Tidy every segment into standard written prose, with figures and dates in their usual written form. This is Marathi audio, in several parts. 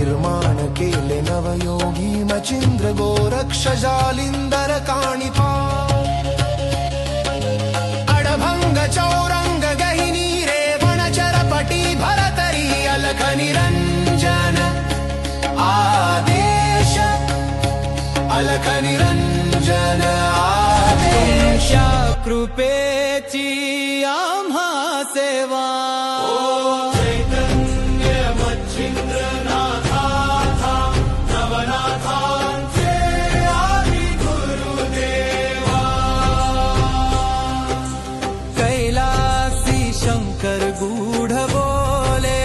निर्माण केले नवयोगी मचिंद्र गोरक्ष जालिंदर काणिपा अडभंग चौरंग गहिनी रेवणचरपटी भरतरी अलख निरंजन आदेश अलख निरंजन आदेश कृपेची आम्हा सेवा शंकर गूढ बोले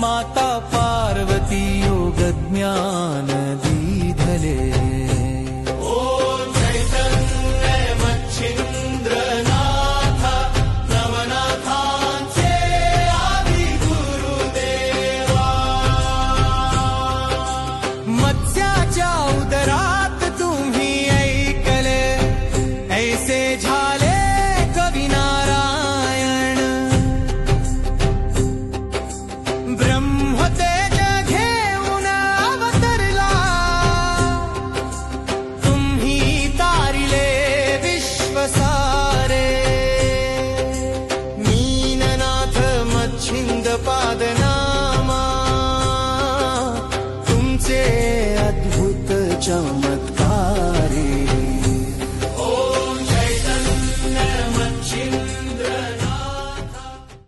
माता पार्वती योग ज्ञान दीधले चैतन्य मच्छिंद्रनाथ नवनाथांचे आदि गुरुदेवा मत्स्याच्या उदरात तुम्ही ऐकले ऐसे झाले कविनारायण ब्रह्मतेज घेऊन अवतरला तुम्ही तारिले विश्वसारे मीननाथ मच्छिंद पादनामा तुमचे अद्भुत चमत्कार